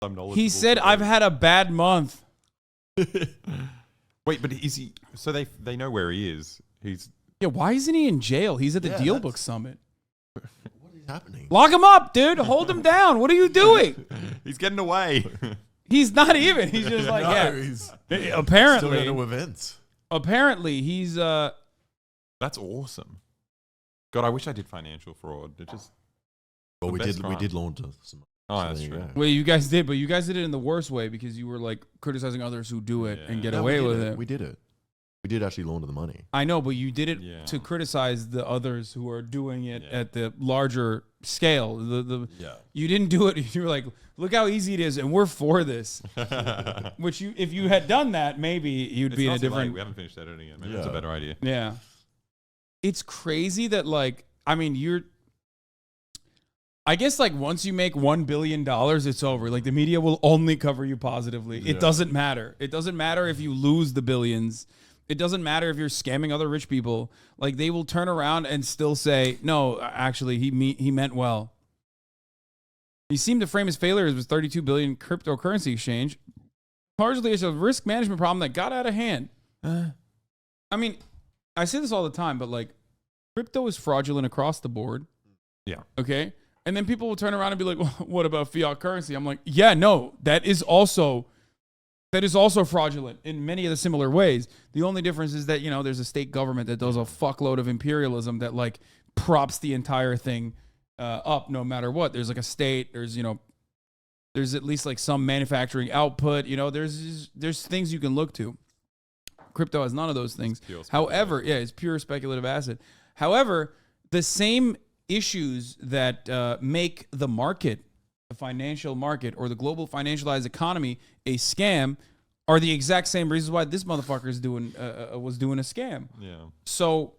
some knowledgeable. He said, "I've had a bad month." Wait, but is he? So they know where he is. He's Why isn't he in jail? He's at the DealBook Summit. What is happening? Lock him up, dude. Hold him down. What are you doing? he's getting away. He's not even. He's just like, he's apparently, still going to events. Apparently, he's That's awesome. God, I wish I did financial fraud. It just. Well, we did launch some. Oh, that's true. Well, you guys did, but you guys did it in the worst way because you were like criticizing others who do it and get away with it. We did it. We did actually launder the money. I know, but you did it to criticize the others who are doing it at the larger scale. You didn't do it. You were like, look how easy it is, and we're for this. Which if you had done that, maybe you'd be in a different. We haven't finished editing it. Maybe that's a better idea. Yeah, it's crazy that I guess like once you make $1 billion, it's over. Like the media will only cover you positively. It doesn't matter. It doesn't matter if you lose the billions. It doesn't matter if you're scamming other rich people. Like they will turn around and still say, no, actually he meant well. He seemed to frame his failure as his $32 billion cryptocurrency exchange, largely as a risk management problem that got out of hand. I mean, I say this all the time, but like crypto is fraudulent across the board. Yeah. Okay. And then people will turn around and be like, well, what about fiat currency? I'm like, yeah, no, that is also fraudulent in many of the similar ways. The only difference is that, there's a state government that does a fuckload of imperialism that like props the entire thing up no matter what. There's like a state, there's at least like some manufacturing output, there's things you can look to. Crypto has none of those things. However, it's pure speculative asset. However, the same issues that make the market, the financial market or the global financialized economy a scam are the exact same reasons why this motherfucker is was doing a scam. Yeah. So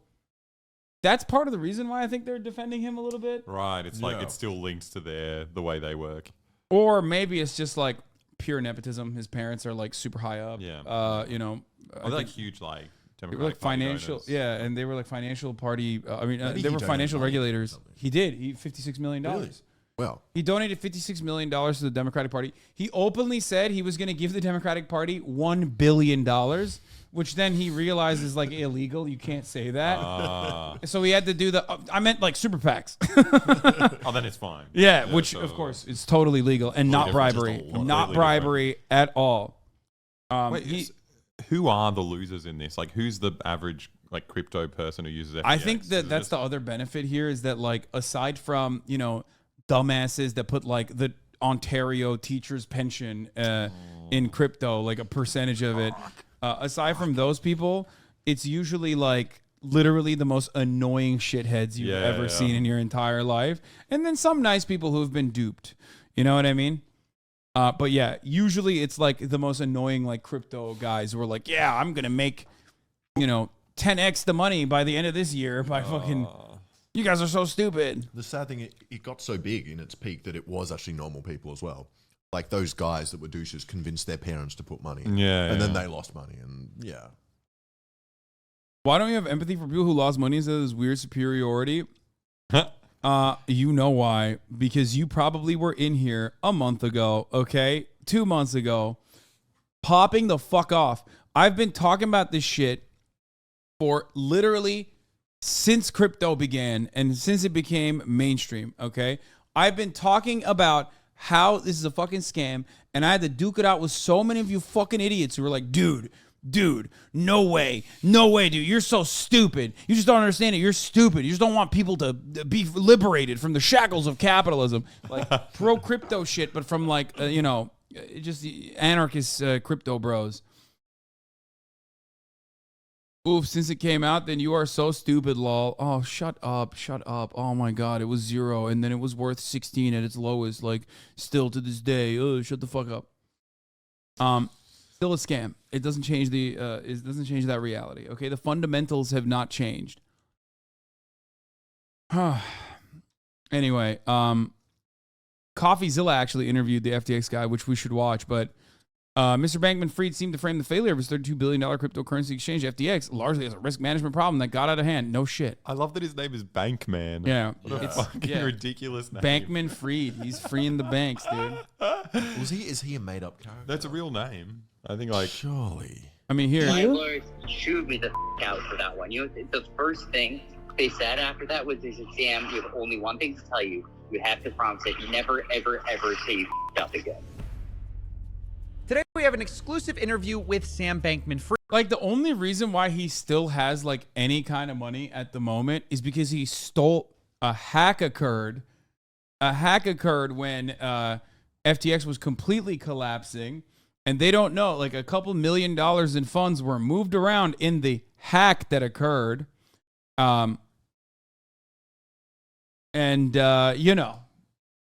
that's part of the reason why I think they're defending him a little bit. Right. It's like it still links to the way they work. Or maybe it's just like pure nepotism. His parents are like super high up. Yeah. They're like huge like they were like financial, and they were like financial party. They were financial regulators. He did. He $56 million. Really? Well, he donated $56 million to the Democratic Party. He openly said he was going to give the Democratic Party $1 billion, which then he realized is like illegal. You can't say that. So he had to do I meant like super PACs. Oh, then it's fine. Yeah, which of course is totally legal and not bribery. Not bribery at all. Who are the losers in this? Like, who's the average like crypto person who uses FTX? I think that's the other benefit here is that like aside from dumbasses that put like the Ontario teachers pension in crypto, like a percentage of it. Aside from those people, it's usually like literally the most annoying shitheads you've ever seen in your entire life, and then some nice people who have been duped. You know what I mean? But yeah, usually it's like the most annoying like crypto guys who are like, yeah, I'm gonna make 10x the money by the end of this year by fucking. You guys are so stupid. The sad thing, it got so big in its peak that it was actually normal people as well. Like those guys that were douches convinced their parents to put money in. And then they lost money. And Why don't you have empathy for people who lost money instead of this weird superiority? You know why. Because you probably were in here a month ago, okay? 2 months ago, popping the fuck off. I've been talking about this shit for literally since crypto began and since it became mainstream, okay? I've been talking about how this is a fucking scam, and I had to duke it out with so many of you fucking idiots who were like, dude, no way, dude, you're so stupid. You just don't understand it. You're stupid. You just don't want people to be liberated from the shackles of capitalism. Like pro-crypto shit, but from like, just the anarchist crypto bros. Oof, since it came out, then you are so stupid, lol. Oh, shut up. Oh my God, it was 0, and then it was worth 16 at its lowest, like, still to this day. Oh, shut the fuck up. Still a scam. It doesn't change that reality, okay? The fundamentals have not changed. Anyway, Coffeezilla actually interviewed the FTX guy, which we should watch, but Mr. Bankman-Fried seemed to frame the failure of his $32 billion cryptocurrency exchange, FTX, largely as a risk management problem that got out of hand. No shit. I love that his name is Bankman. Yeah. What a fucking ridiculous name. Bankman-Fried. He's freeing the banks, dude. Is he a made up character? That's a real name. I think like surely. I mean, here. My lawyers chewed me the out for that one. You know, the first thing they said after that was, they said, Sam, you have only one thing to tell you. You have to promise that you never, ever, ever say you up again. Today we have an exclusive interview with Sam Bankman-Fried. Like, the only reason why he still has like any kind of money at the moment is because he stole a hack occurred when FTX was completely collapsing, and they don't know, like, a couple $1 million in funds were moved around in the hack that occurred. You know,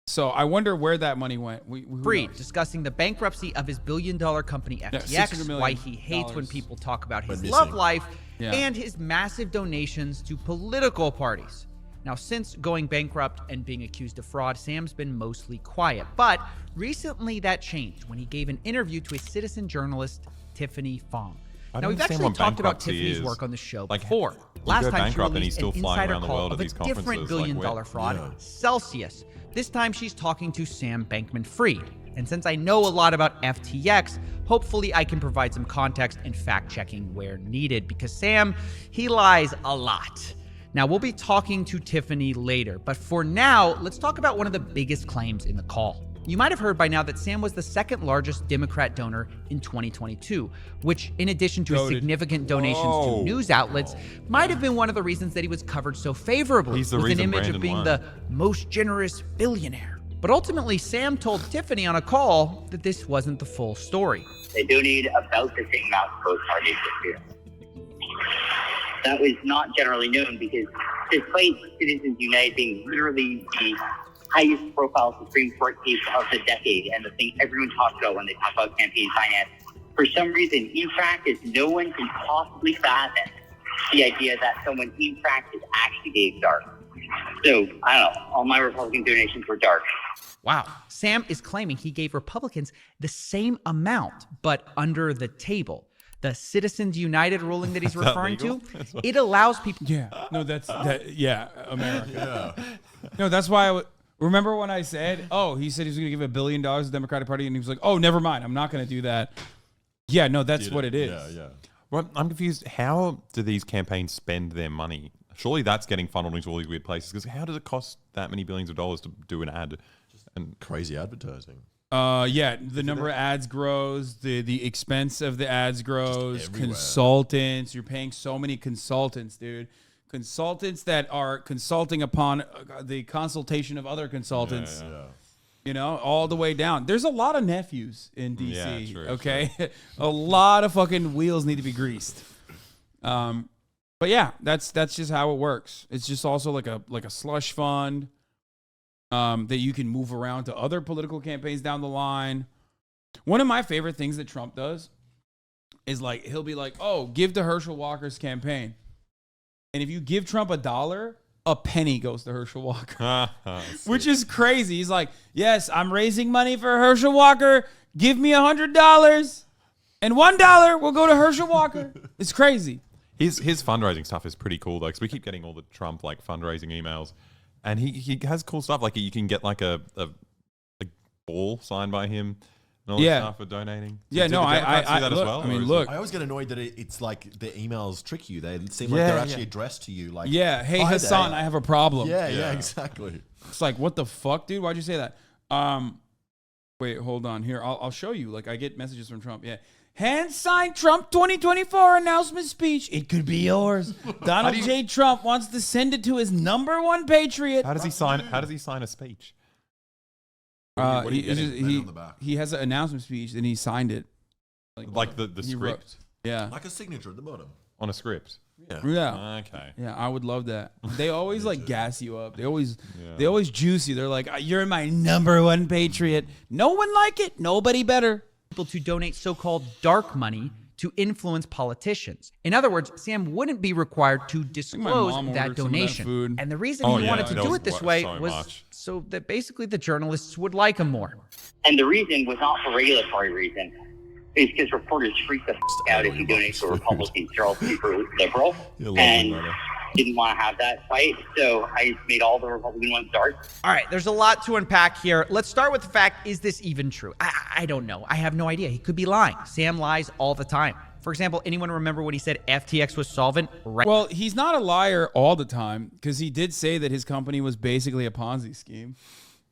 so I wonder where that money went. Fried discussing the bankruptcy of his billion-dollar company FTX, why he hates when people talk about his love life, and his massive donations to political parties. Now, since going bankrupt and being accused of fraud, Sam's been mostly quiet. But recently that changed when he gave an interview to a citizen journalist, Tiffany Fong. Now, we've actually talked about Tiffany's work on the show before. Last time she released an insider call of a different billion-dollar fraud, Celsius. This time she's talking to Sam Bankman-Fried. And since I know a lot about FTX, hopefully I can provide some context and fact-checking where needed, because Sam, he lies a lot. Now, we'll be talking to Tiffany later, but for now, let's talk about one of the biggest claims in the call. You might have heard by now that Sam was the second largest Democrat donor in 2022, which, in addition to his significant donations to news outlets, might have been one of the reasons that he was covered so favorably, with an image of being the most generous billionaire. But ultimately, Sam told Tiffany on a call that this wasn't the full story. They donated about the same amount to both parties this year. That was not generally known because, despite Citizens United being literally the highest profile Supreme Court case of the decade and the thing everyone talks about when they talk about campaign finance, for some reason, in practice, no one can possibly fathom the idea that someone in practice actually gave dark. So, I don't know, all my Republican donations were dark. Wow. Sam is claiming he gave Republicans the same amount, but under the table. The Citizens United ruling that he's referring to, it allows people. Yeah, no, America. No, that's why remember when I said, he said he was going to give $1 billion to the Democratic Party, and he was like, oh, never mind, I'm not going to do that. Yeah, no, that's what it is. Yeah. Well, I'm confused. How do these campaigns spend their money? Surely that's getting funneled into all these weird places, because how does it cost that many billions of dollars to do an ad? And crazy advertising. The number of ads grows, the expense of the ads grows, consultants, you're paying so many consultants, dude. Consultants that are consulting upon the consultation of other consultants. You know, all the way down. There's a lot of nephews in DC. Yeah, true, okay? True. A lot of fucking wheels need to be greased. But yeah, that's just how it works. It's just also like a slush fund. That you can move around to other political campaigns down the line. One of my favorite things that Trump does is, like, he'll be like, oh, give to Herschel Walker's campaign. And if you give Trump $1, a penny goes to Herschel Walker, which is crazy. He's like, yes, I'm raising money for Herschel Walker. Give me $100 and $1 will go to Herschel Walker. It's crazy. His fundraising stuff is pretty cool, though, because we keep getting all the Trump, like, fundraising emails. And he has cool stuff, like you can get like a ball signed by him and all that stuff for donating. I that as well. I mean, look. I always get annoyed that it's like the emails trick you. They seem like they're actually addressed to you. Like, hey Hasan, I have a problem. Yeah, exactly. It's like, what the fuck, dude? Why'd you say that? Wait, hold on. Here, I'll show you. Like, I get messages from Trump. Yeah. Hand-signed Trump 2024 announcement speech. It could be yours. Donald J. Trump wants to send it to his #1 patriot. How does he sign a speech? He has an announcement speech and he signed it. Like the script? Yeah. Like a signature at the bottom. On a script? Yeah. Okay. Yeah, I would love that. They always like gas you up. They always juice you. They're like, you're my #1 patriot. No one like it. Nobody better. People to donate so-called dark money to influence politicians. In other words, Sam wouldn't be required to disclose that donation. And the reason he wanted to do it this way was so that basically the journalists would like him more. And the reason was not for regulatory reason. It's because reporters freak the out if you donate to Republicans. They're all super liberal. And didn't want to have that fight, so I made all the Republican ones dark. All right, there's a lot to unpack here. Let's start with the fact, is this even true? I don't know. I have no idea. He could be lying. Sam lies all the time. For example, anyone remember when he said FTX was solvent? Right. Well, he's not a liar all the time, because he did say that his company was basically a Ponzi scheme.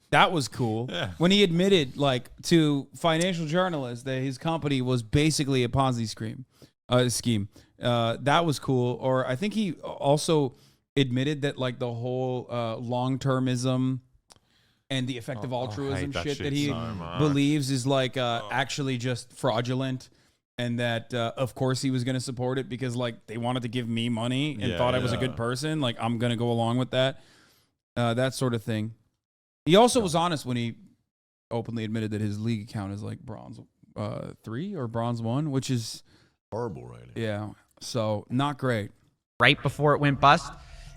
That was cool. Yeah. When he admitted, like, to financial journalists that his company was basically a Ponzi scheme. That was cool. Or I think he also admitted that, like, the whole long-termism and the effective altruism shit that he believes is, like, actually just fraudulent. And that, of course, he was going to support it because, like, they wanted to give me money and thought I was a good person. Like, I'm going to go along with that. That sort of thing. He also was honest when he openly admitted that his league account is, like, bronze 3 or bronze 1, which is horrible rating. Yeah. So not great. Right before it went bust.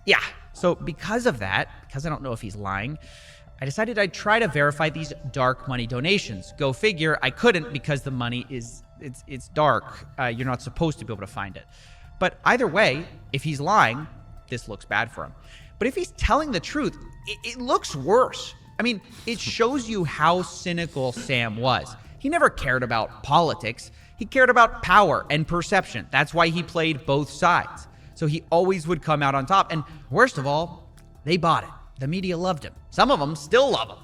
Yeah. So because of that, because I don't know if he's lying, I decided I'd try to verify these dark money donations. Go figure, I couldn't because the money is it's dark. You're not supposed to be able to find it. But either way, if he's lying, this looks bad for him. But if he's telling the truth, it looks worse. I mean, it shows you how cynical Sam was. He never cared about politics. He cared about power and perception. That's why he played both sides. So he always would come out on top. And worst of all, they bought it. The media loved him. Some of them still love him.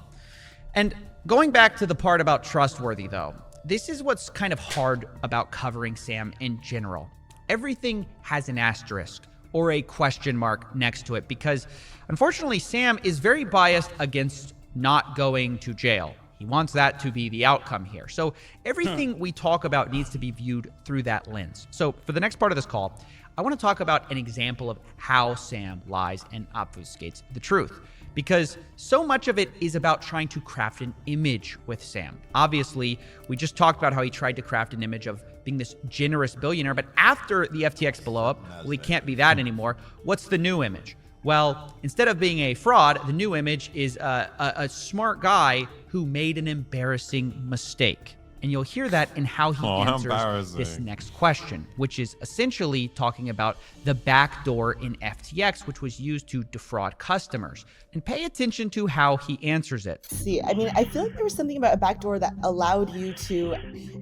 And going back to the part about trustworthy, though, this is what's kind of hard about covering Sam in general. Everything has an asterisk or a question mark next to it because, unfortunately, Sam is very biased against not going to jail. He wants that to be the outcome here. So everything we talk about needs to be viewed through that lens. So for the next part of this call, I want to talk about an example of how Sam lies and obfuscates the truth, because so much of it is about trying to craft an image with Sam. Obviously, we just talked about how he tried to craft an image of being this generous billionaire, but after the FTX blow up, well, he can't be that anymore. What's the new image? Well, instead of being a fraud, the new image is a smart guy who made an embarrassing mistake. And you'll hear that in how he answers this next question, which is essentially talking about the backdoor in FTX, which was used to defraud customers. And pay attention to how he answers it. See, I mean, I feel like there was something about a backdoor that allowed you to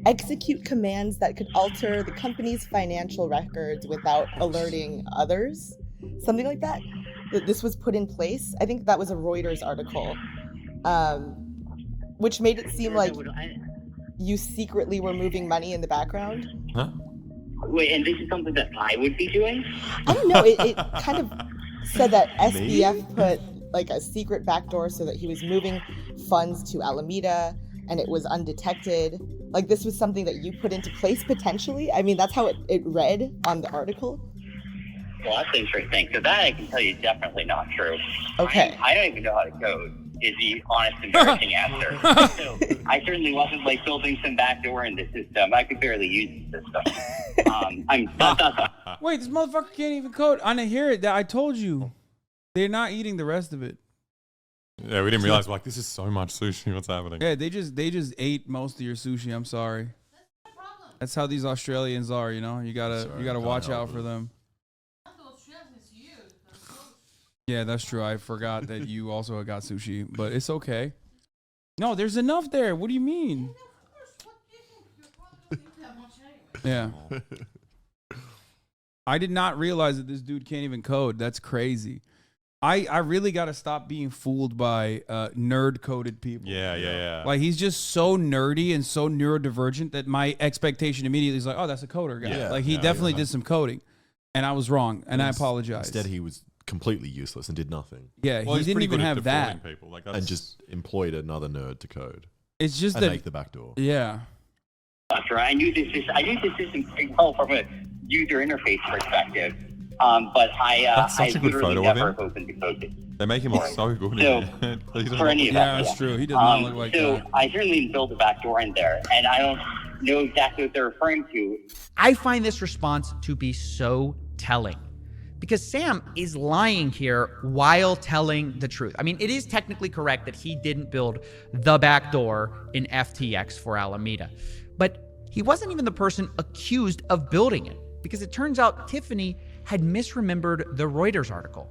execute commands that could alter the company's financial records without alerting others. Something like that. That this was put in place. I think that was a Reuters article, which made it seem like you secretly were moving money in the background. Huh? Wait, and this is something that I would be doing? I don't know. It kind of said that SBF put like a secret backdoor so that he was moving funds to Alameda and it was undetected. Like this was something that you put into place potentially. I mean, that's how it read on the article. Well, that's interesting. So that I can tell you is definitely not true. Okay. I don't even know how to code, is the honest, embarrassing answer. So I certainly wasn't like building some backdoor in the system. I could barely use the system. Wait, this motherfucker can't even code. I didn't hear it. I told you. They're not eating the rest of it. Yeah, we didn't realize, like, this is so much sushi. What's happening? Yeah, they just ate most of your sushi. I'm sorry. That's how these Australians are, you know? You gotta watch out for them. Yeah, that's true. I forgot that you also got sushi, but it's okay. No, there's enough there. What do you mean? Yeah. I did not realize that this dude can't even code. That's crazy. I really got to stop being fooled by nerd-coded people. Yeah. Like, he's just so nerdy and so neurodivergent that my expectation immediately is like, oh, that's a coder guy. Yeah, like, he definitely did some coding. And I was wrong, and I apologize. Instead, he was completely useless and did nothing. Yeah, well, he didn't even have that. People. Like, and just employed another nerd to code. It's just and make the backdoor. Yeah. That's right. I knew this system pretty well from a user interface perspective. But I literally never opened to code it. They make him look so good. So, for any of that, that's true. He does not look like that. So I certainly didn't build a backdoor in there, and I don't know exactly what they're referring to. I find this response to be so telling, because Sam is lying here while telling the truth. I mean, it is technically correct that he didn't build the backdoor in FTX for Alameda, but he wasn't even the person accused of building it, because it turns out Tiffany had misremembered the Reuters article.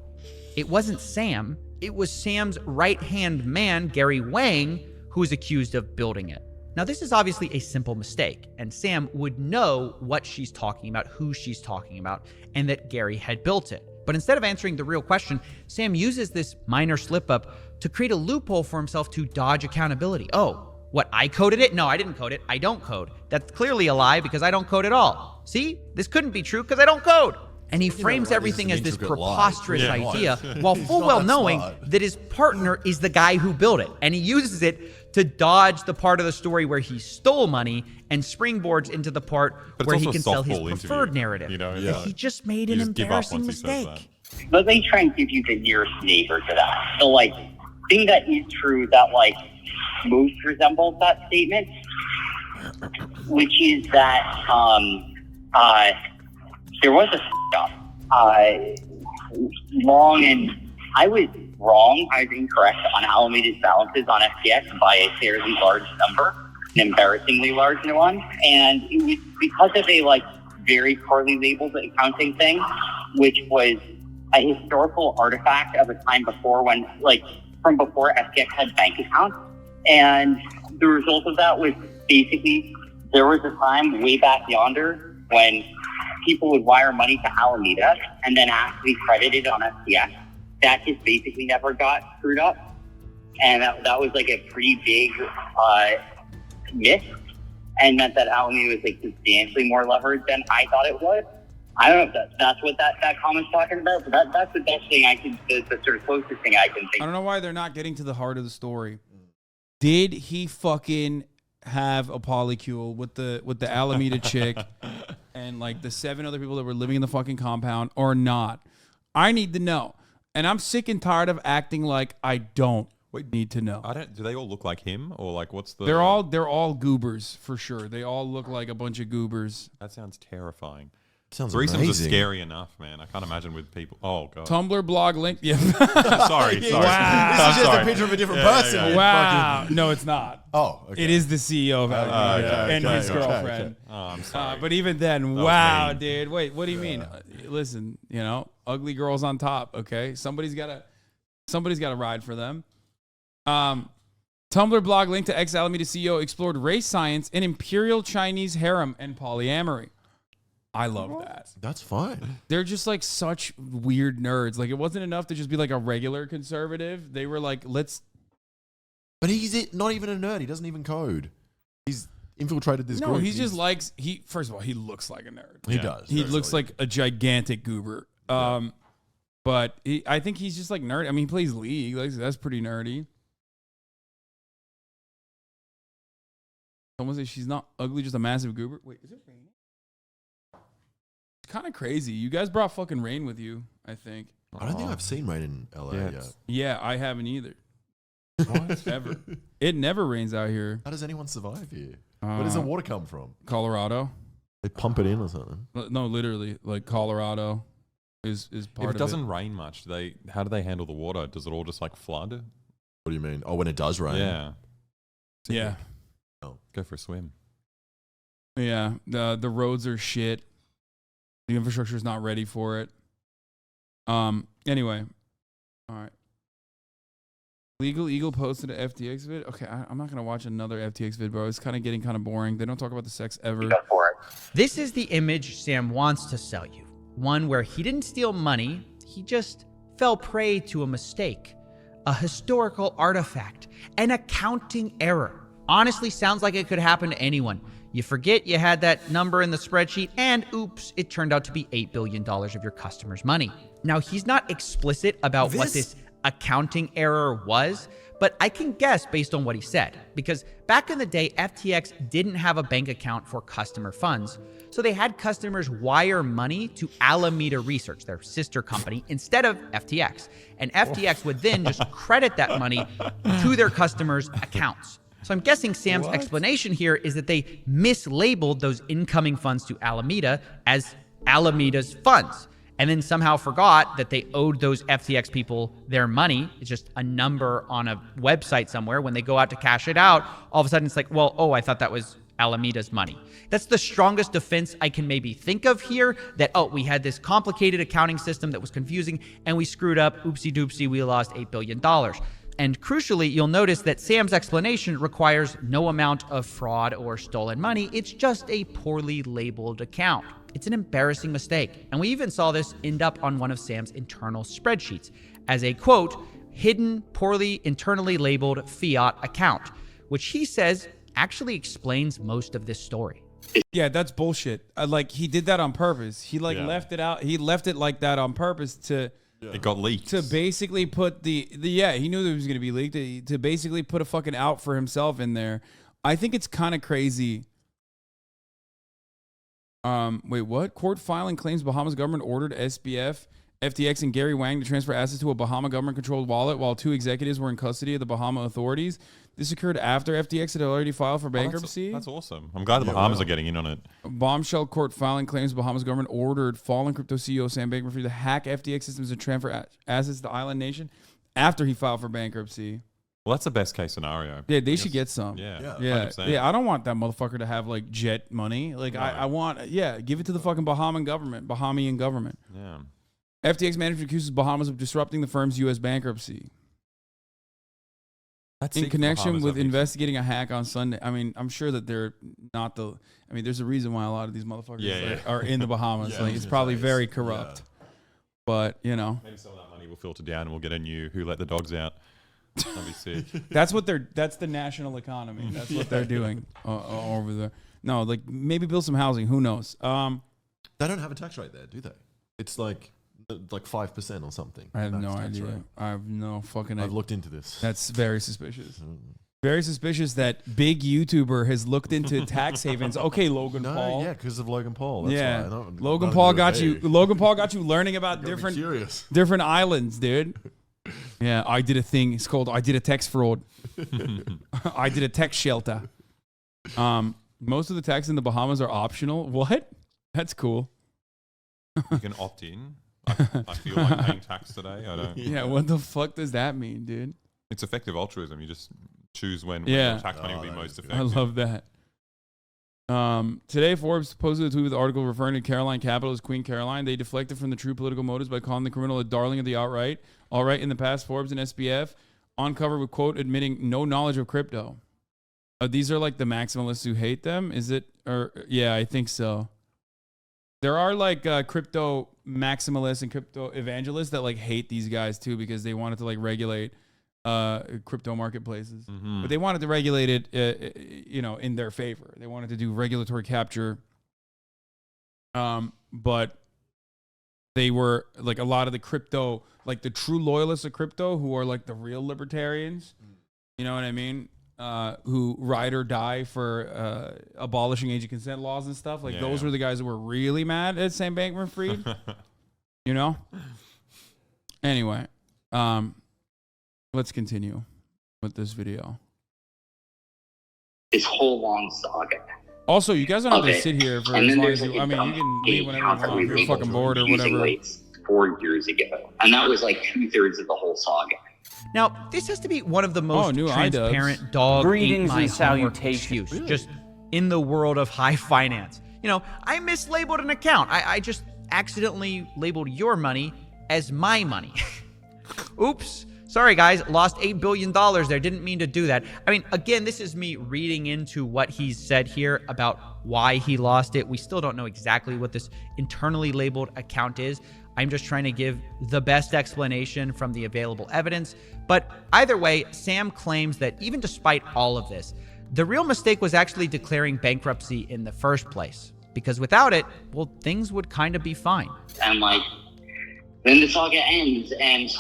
It wasn't Sam, it was Sam's right-hand man, Gary Wang, who was accused of building it. Now, this is obviously a simple mistake, and Sam would know what she's talking about, who she's talking about, and that Gary had built it. But instead of answering the real question, Sam uses this minor slip-up to create a loophole for himself to dodge accountability. Oh, what, I coded it? No, I didn't code it. I don't code. That's clearly a lie because I don't code at all. See? This couldn't be true because I don't code. And he frames everything as this preposterous idea while full well knowing that his partner is the guy who built it. And he uses it to dodge the part of the story where he stole money and springboards into the part where he can sell his preferred narrative. You know, he just made an embarrassing mistake. Let me try and give you the nearest neighbor to that. The thing that is true that most resembles that statement, which is that there was a up long, and I was wrong. I was incorrect on Alameda's balances on FTX by a fairly large number, an embarrassingly large one, and it was because of a very poorly labeled accounting thing, which was a historical artifact of a time before when from before FTX had bank accounts, and the result of that was basically there was a time way back yonder when people would wire money to Alameda and then ask to be credited on FTX. That just basically never got screwed up. And that was a pretty big miss, and meant that Alameda was substantially more levered than I thought it was. I don't know if that's what that comment's talking about, but that's the best thing the sort of closest thing I can think. I don't know why they're not getting to the heart of the story. Did he fucking have a polycule with the Alameda chick and the 7 other people that were living in the fucking compound or not? I need to know. And I'm sick and tired of acting like I don't need to know. Do they all look like him, or what's the? They're all goobers for sure. They all look like a bunch of goobers. That sounds terrifying. Sounds Threesomes amazing. are scary enough, man. I can't imagine with people. Oh god. Tumblr blog link. Yeah. sorry. Wow. This is just a picture of a different person. Yeah. Wow. No, it's not. Oh, okay. It is the CEO of Alameda and his girlfriend. Oh, I'm sorry. But even then, wow, dude. Wait, what do you mean? Listen, ugly girls on top. Okay, somebody's got to ride for them. Tumblr blog link to ex-Alameda CEO explored race science in imperial Chinese harem and polyamory. I love that. That's fine. They're just such weird nerds. It wasn't enough to just be a regular conservative. They were let's. But he's not even a nerd. He doesn't even code. He's infiltrated this group. No, he just likes. First of all, he looks like a nerd. He does. He looks like a gigantic goober. But I think he's just nerd. I mean, he plays League. That's pretty nerdy. Someone says she's not ugly, just a massive goober. Wait, is it raining? It's kind of crazy. You guys brought fucking rain with you, I think. I don't think I've seen rain in LA yet. Yeah, I haven't either. Ever. It never rains out here. How does anyone survive here? Where does the water come from? Colorado. They pump it in or something? No, literally, Colorado is part of it. If it doesn't rain much, how do they handle the water? Does it all just flood? What do you mean? Oh, when it does rain? Yeah. Yeah. Oh. Go for a swim. Yeah. The roads are shit. The infrastructure is not ready for it. Anyway. All right. Legal Eagle posted an FTX vid. Okay, I'm not going to watch another FTX vid, bro. It's getting kind of boring. They don't talk about the sex ever. This is the image Sam wants to sell you. One where he didn't steal money. He just fell prey to a mistake, a historical artifact, an accounting error. Honestly, sounds like it could happen to anyone. You forget you had that number in the spreadsheet, and oops, it turned out to be $8 billion of your customers' money. Now, he's not explicit about what this accounting error was, but I can guess based on what he said, because back in the day, FTX didn't have a bank account for customer funds, so they had customers wire money to Alameda Research, their sister company, instead of FTX, and FTX would then just credit that money to their customers' accounts. So I'm guessing Sam's explanation here is that they mislabeled those incoming funds to Alameda as Alameda's funds, and then somehow forgot that they owed those FTX people their money. It's just a number on a website somewhere. When they go out to cash it out, all of a sudden it's I thought that was Alameda's money. That's the strongest defense I can maybe think of here, that, oh, we had this complicated accounting system that was confusing and we screwed up. Oopsie doopsie, we lost $8 billion. And crucially, you'll notice that Sam's explanation requires no amount of fraud or stolen money. It's just a poorly labeled account. It's an embarrassing mistake. And we even saw this end up on one of Sam's internal spreadsheets as a, quote, hidden, poorly internally labeled fiat account, which he says actually explains most of this story. Yeah, that's bullshit. Like, he did that on purpose. He left it out. He left it like that on purpose to... Yeah. It got leaked. To basically put the he knew that it was going to be leaked. To basically put a fucking out for himself in there. I think it's kind of crazy. Wait, what? Court filing claims Bahamas government ordered SBF, FTX, and Gary Wang to transfer assets to a Bahama government-controlled wallet while 2 executives were in custody of the Bahama authorities. This occurred after FTX had already filed for bankruptcy. That's awesome. I'm glad the Bahamas are getting in on it. Bombshell court filing claims Bahamas government ordered fallen crypto CEO Sam Bankman-Fried to hack FTX systems and transfer assets to the island nation after he filed for bankruptcy. Well, that's the best case scenario. Yeah, they should get some. Yeah. Yeah, I don't want that motherfucker to have like jet money. Like I want, give it to the fucking Bahamian government. Yeah. FTX management accuses Bahamas of disrupting the firm's U.S. bankruptcy. That's in connection with investigating a hack on Sunday. I mean, I'm sure that they're not the... I mean, there's a reason why a lot of these motherfuckers are in the Bahamas. Like, it's probably very corrupt. But, you know. Maybe some of that money will filter down and we'll get a new Who Let the Dogs Out. That'd be sick. That's the national economy. That's what they're doing over there. No, like, maybe build some housing. Who knows? They don't have a tax rate there, do they? It's like 5% or something. I have no idea. Rate. I have no fucking idea. I've looked into this. That's very suspicious. Very suspicious that big YouTuber has looked into tax havens. Okay, Logan Paul. Yeah, because of Logan Paul. That's why. Logan Paul got you. Logan Paul got you learning about different islands, dude. Yeah, I did a thing. It's called I did a tax fraud. I did a tax shelter. Most of the taxes in the Bahamas are optional. What? That's cool. You can opt in. I feel like paying tax today. I don't. Yeah, what the fuck does that mean, dude? It's effective altruism. You just choose when your tax money will be most effective. I love that. Today, Forbes posted a tweet with an article referring to Caroline Capital as Queen Caroline. They deflected from the true political motives by calling the criminal a darling of the alt-right. All right, in the past, Forbes and SBF on cover with, quote, admitting no knowledge of crypto. These are like the maximalists who hate them, is it? Or yeah, I think so. There are like crypto maximalists and crypto evangelists that like hate these guys too because they wanted to like regulate crypto marketplaces, but they wanted to regulate it, in their favor. They wanted to do regulatory capture, but they were like a lot of the crypto, like the true loyalists of crypto, who are like the real libertarians. You know what I mean? Who ride or die for abolishing age of consent laws and stuff. Like those were the guys that were really mad at Sam Bankman-Fried. You know? Anyway, let's continue with this video. This whole long saga. Also, you guys don't have to sit here for as long as you... I mean, you can leave whenever you want. If you're fucking bored or whatever. 4 years ago. And that was like 2/3 of the whole saga. Now, this has to be one of the most transparent dog greetings and salutations. Really? Just in the world of high finance. You know, I mislabeled an account. I just accidentally labeled your money as my money. Oops. Sorry, guys. Lost $8 billion there. Didn't mean to do that. I mean, again, this is me reading into what he's said here about why he lost it. We still don't know exactly what this internally labeled account is. I'm just trying to give the best explanation from the available evidence. But either way, Sam claims that even despite all of this, the real mistake was actually declaring bankruptcy in the first place. Because without it, well, things would kind of be fine. And like, then the saga ends, and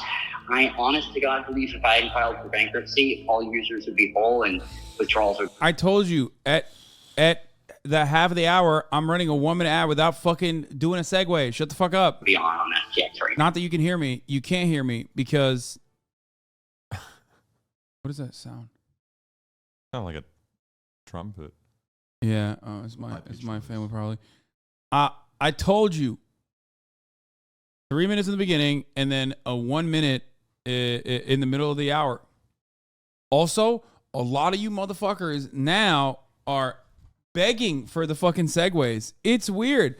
I honest to God believe if I hadn't filed for bankruptcy, all users would be whole and withdrawals would... I told you, at the half of the hour, I'm running a 1 minute ad without fucking doing a segue. Shut the fuck up. Be on that jet right now. Not that you can hear me. You can't hear me because... What does that sound? Sound like a trumpet. Yeah, it's my family probably. I told you 3 minutes in the beginning and then a 1 minute in the middle of the hour. Also, a lot of you motherfuckers now are begging for the fucking Segways. It's weird.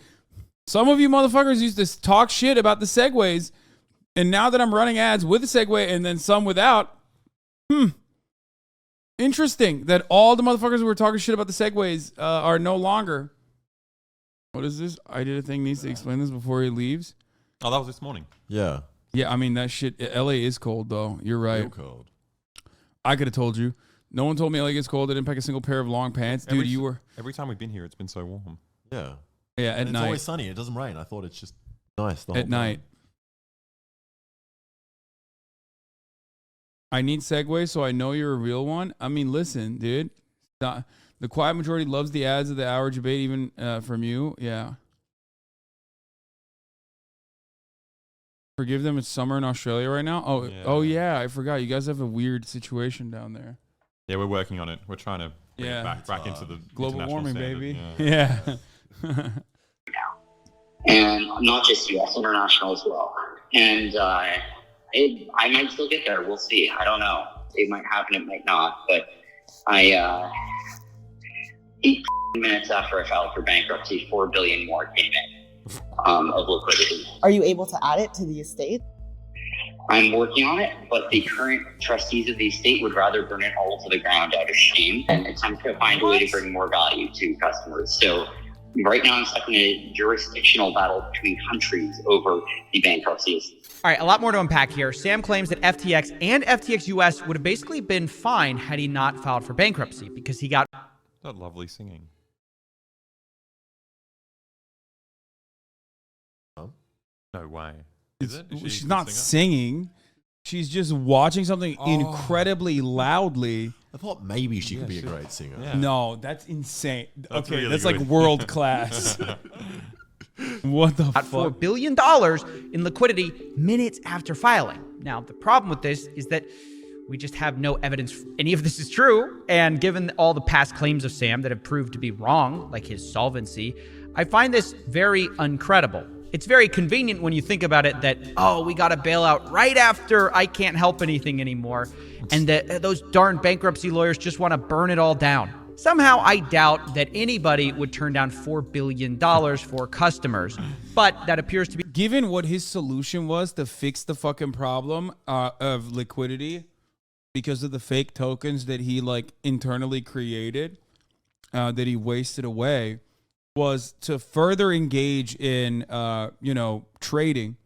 Some of you motherfuckers used to talk shit about the Segways, and now that I'm running ads with a Segway and then some without, interesting that all the motherfuckers who were talking shit about the Segways are no longer. What is this? I did a thing needs to explain this before he leaves. Oh, that was this morning. Yeah. Yeah, I mean, that shit, LA is cold, though. You're right. Real cold. I could have told you. No one told me LA gets cold. I didn't pack a single pair of long pants. Dude, you were... Every time we've been here, it's been so warm. Yeah. Yeah, at and night. It's always sunny. It doesn't rain. I thought it's just nice the whole At night. I need Segway, so I know you're a real one. I mean, listen, dude. The quiet majority loves the ads of the hour debate, even from you. Yeah. Forgive them. It's summer in Australia right now. Oh yeah. I forgot. You guys have a weird situation down there. Yeah, we're working on it. We're trying to bring it back into the global warming, standard. baby. Yeah. And not just U.S., international as well. And I might still get there. We'll see. I don't know. It might happen. It might not. But 8 minutes after I filed for bankruptcy, $4 billion more came in of liquidity. Are you able to add it to the estate? I'm working on it, but the current trustees of the estate would rather burn it all to the ground out of shame and attempt to find a way to bring more value to customers. So right now I'm stuck in a jurisdictional battle between countries over the bankruptcies. All right, a lot more to unpack here. Sam claims that FTX and FTX US would have basically been fine had he not filed for bankruptcy because he got... That lovely singing. No way. Is it? Is She's not singing. She's just watching something incredibly loudly. I thought maybe she could be a great singer. Yeah. No, that's insane. That's okay, really that's good. like world class. What the fuck? $4 billion in liquidity minutes after filing. Now, the problem with this is that we just have no evidence any of this is true. And given all the past claims of Sam that have proved to be wrong, like his solvency, I find this very uncredible. It's very convenient when you think about it that, oh, we got a bailout right after I can't help anything anymore. And that those darn bankruptcy lawyers just want to burn it all down. Somehow I doubt that anybody would turn down $4 billion for customers. But that appears to be... Given what his solution was to fix the fucking problem of liquidity because of the fake tokens that he like internally created, that he wasted away, was to further engage in, trading,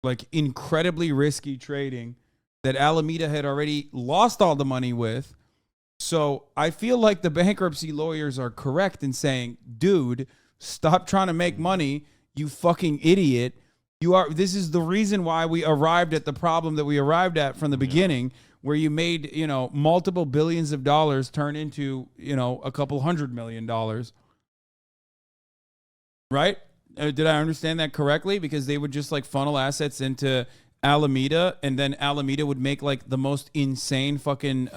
like incredibly risky trading that Alameda had already lost all the money with. So I feel like the bankruptcy lawyers are correct in saying, dude, stop trying to make money, you fucking idiot. This is the reason why we arrived at the problem that we arrived at from the beginning, where you made, multiple billions of dollars turn into, a couple $100 million. Right? Did I understand that correctly? Because they would just like funnel assets into Alameda, and then Alameda would make like the most insane fucking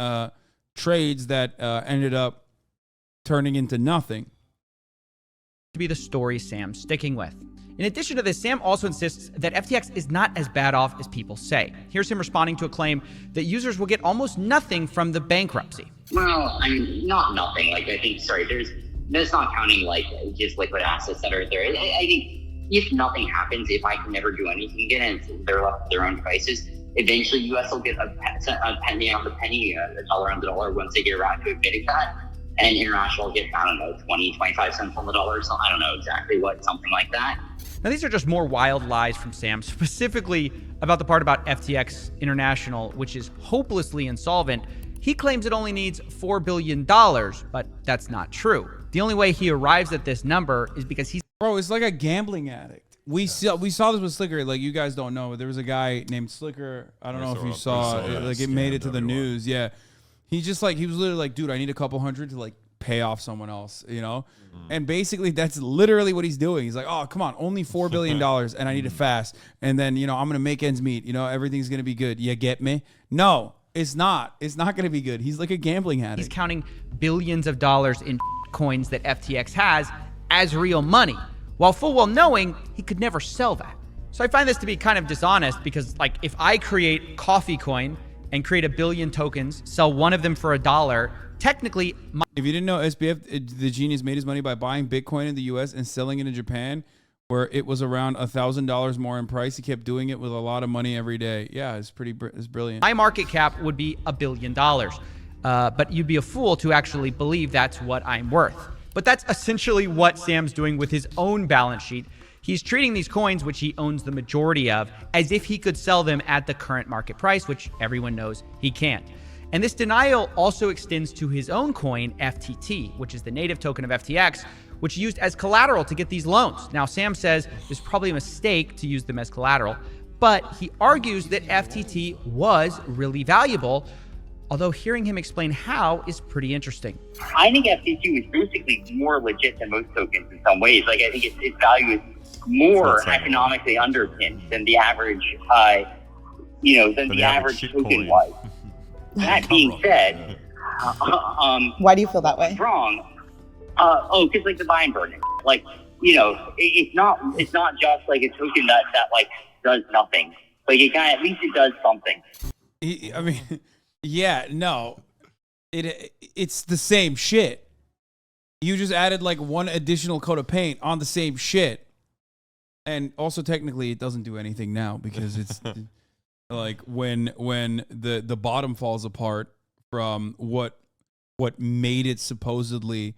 trades that ended up turning into nothing. To be the story Sam's sticking with. In addition to this, Sam also insists that FTX is not as bad off as people say. Here's him responding to a claim that users will get almost nothing from the bankruptcy. Well, I mean, not nothing. That's not counting like just liquid assets that are there. I think if nothing happens, if I can never do anything again and they're left to their own devices, eventually US will get a penny on the penny, a dollar on the dollar once they get around to admitting that. And international will get, 20, 25 cents on the dollar. So I don't know exactly what, something like that. Now, these are just more wild lies from Sam, specifically about the part about FTX International, which is hopelessly insolvent. He claims it only needs $4 billion, but that's not true. The only way he arrives at this number is because he's... Bro, it's like a gambling addict. We saw this with Slicker. Like, you guys don't know, but there was a guy named Slicker. I don't know if you saw it. Like, it made it to the news. Yeah. He was literally like, dude, I need a couple hundred to like pay off someone else, And basically that's literally what he's doing. He's like, oh, come on, only $4 billion and I need to fast. And then, I'm going to make ends meet. Everything's going to be good. You get me? No, it's not. It's not going to be good. He's like a gambling addict. He's counting billions of dollars in coins that FTX has as real money, while full well knowing he could never sell that. So I find this to be kind of dishonest because, like, if I create Coffee Coin and create 1 billion tokens, sell one of them for $1, technically... If you didn't know, SBF, the genius made his money by buying Bitcoin in the U.S. and selling it in Japan, where it was around $1,000 more in price. He kept doing it with a lot of money every day. Yeah, it's brilliant. My market cap would be $1 billion. But you'd be a fool to actually believe that's what I'm worth. But that's essentially what Sam's doing with his own balance sheet. He's treating these coins, which he owns the majority of, as if he could sell them at the current market price, which everyone knows he can't. And this denial also extends to his own coin, FTT, which is the native token of FTX, which he used as collateral to get these loans. Now, Sam says it's probably a mistake to use them as collateral, but he argues that FTT was really valuable, although hearing him explain how is pretty interesting. I think FTT was basically more legit than most tokens in some ways. Like, I think its value is more economically underpinned than the average, than the average token was. That being said, why do you feel that way? Wrong. Because like the buying burden, like, it's not just like a token that like does nothing. Like it at least it does something. I mean, yeah, no, it's the same shit. You just added like one additional coat of paint on the same shit. And also technically it doesn't do anything now because it's like when the bottom falls apart from what made it supposedly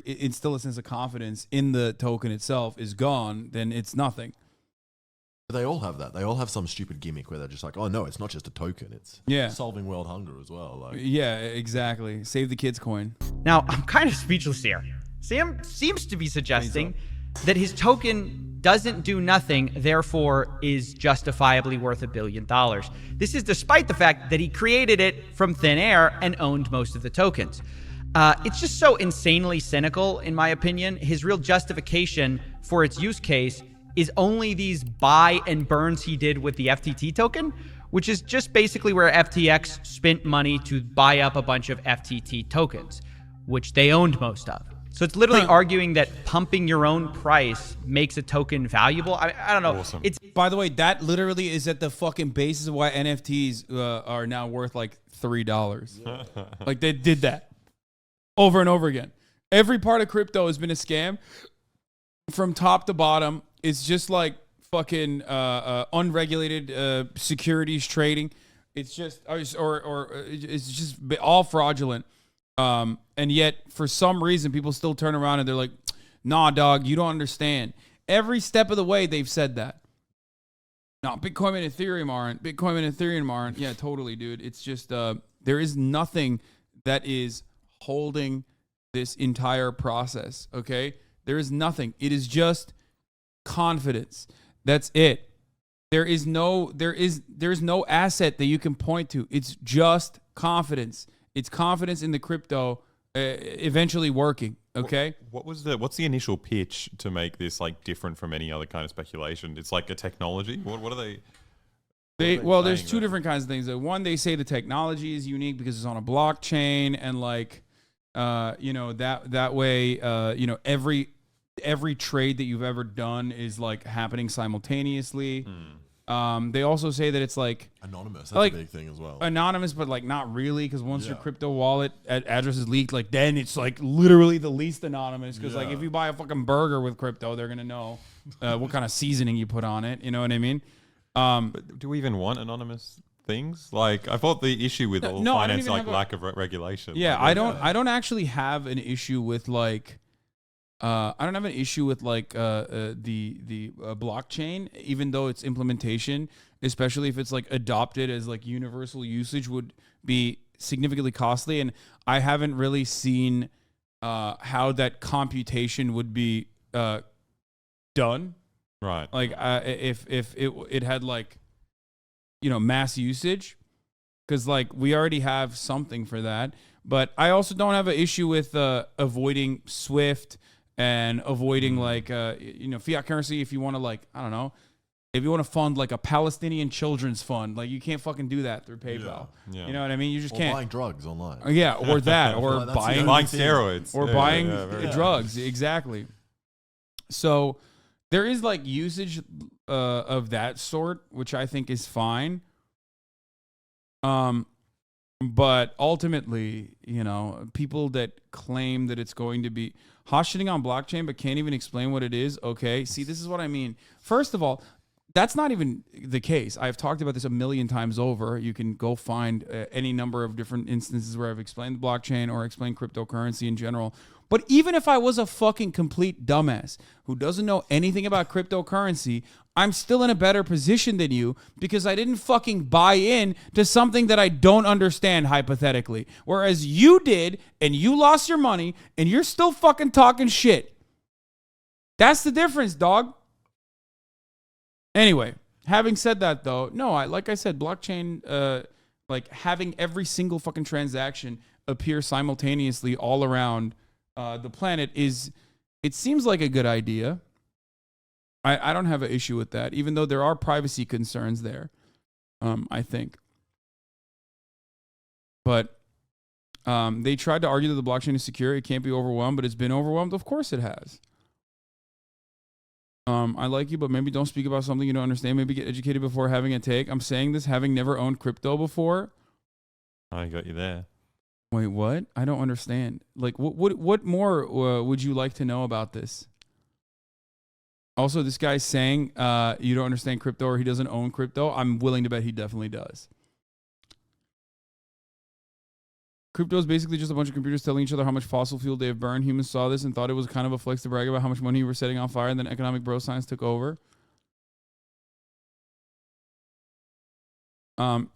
instill a sense of confidence in the token itself is gone, then it's nothing. They all have that. They all have some stupid gimmick where they're just like, oh no, it's not just a token. It's solving world hunger as well. Like, yeah, exactly. Save the kids coin. Now, I'm kind of speechless here. Sam seems to be suggesting that his token doesn't do nothing, therefore is justifiably worth $1 billion. This is despite the fact that he created it from thin air and owned most of the tokens. It's just so insanely cynical, in my opinion. His real justification for its use case is only these buy and burns he did with the FTT token, which is just basically where FTX spent money to buy up a bunch of FTT tokens, which they owned most of. So it's literally arguing that pumping your own price makes a token valuable. I don't know. Awesome. It's, by the way, that literally is at the fucking basis of why NFTs are now worth like $3. Like they did that over and over again. Every part of crypto has been a scam from top to bottom. It's just like fucking unregulated securities trading. It's just or it's just all fraudulent. And yet for some reason people still turn around and they're like, nah, dog, you don't understand. Every step of the way they've said that. No, Bitcoin and Ethereum aren't. Bitcoin and Ethereum aren't. Yeah, totally, dude. It's just there is nothing that is holding this entire process. Okay, there is nothing. It is just confidence. That's it. There's no asset that you can point to. It's just confidence. It's confidence in the crypto eventually working. Okay. What's the initial pitch to make this like different from any other kind of speculation? It's like a technology. What are they? There's two different kinds of things. One, they say the technology is unique because it's on a blockchain, and like, that way, every trade that you've ever done is like happening simultaneously. They also say that it's like anonymous. That's like, a big thing as well. Anonymous, but like not really, because once your crypto wallet address is leaked, like then it's like literally the least anonymous. Because like if you buy a fucking burger with crypto, they're gonna know what kind of seasoning you put on it. You know what I mean? But do we even want anonymous things? Like I thought the issue with all finance, like lack of regulation. Yeah, like, I don't actually have an issue with like. I don't have an issue with like the blockchain, even though its implementation, especially if it's like adopted as like universal usage, would be significantly costly. And I haven't really seen how that computation would be done. Right. Like if it had like, mass usage, because like we already have something for that. But I also don't have an issue with avoiding SWIFT. And avoiding like fiat currency. If you want to like, I don't know, if you want to fund like a Palestinian children's fund, like you can't fucking do that through PayPal. Yeah. You know what I mean? You just can't. Buying drugs online. Yeah, or that, or buying steroids, or buying drugs. Exactly. So there is like usage of that sort, which I think is fine. But ultimately, people that claim that it's going to be hot shitting on blockchain but can't even explain what it is. Okay, see, this is what I mean. First of all, that's not even the case. I've talked about this a million times over. You can go find any number of different instances where I've explained the blockchain or explained cryptocurrency in general. But even if I was a fucking complete dumbass who doesn't know anything about cryptocurrency, I'm still in a better position than you because I didn't fucking buy in to something that I don't understand hypothetically. Whereas you did, and you lost your money, and you're still fucking talking shit. That's the difference, dog. Anyway, having said that, though, no, like I said, blockchain, like having every single fucking transaction appear simultaneously all around the planet it seems like a good idea. I don't have an issue with that, even though there are privacy concerns there, I think. But they tried to argue that the blockchain is secure. It can't be overwhelmed, but it's been overwhelmed. Of course it has. I like you, but maybe don't speak about something you don't understand. Maybe get educated before having a take. I'm saying this having never owned crypto before. I got you there. Wait, what? I don't understand. Like, what more would you like to know about this? Also, this guy's saying you don't understand crypto or he doesn't own crypto. I'm willing to bet he definitely does. Crypto is basically just a bunch of computers telling each other how much fossil fuel they have burned. Humans saw this and thought it was kind of a flex to brag about how much money we were setting on fire, and then economic bro science took over.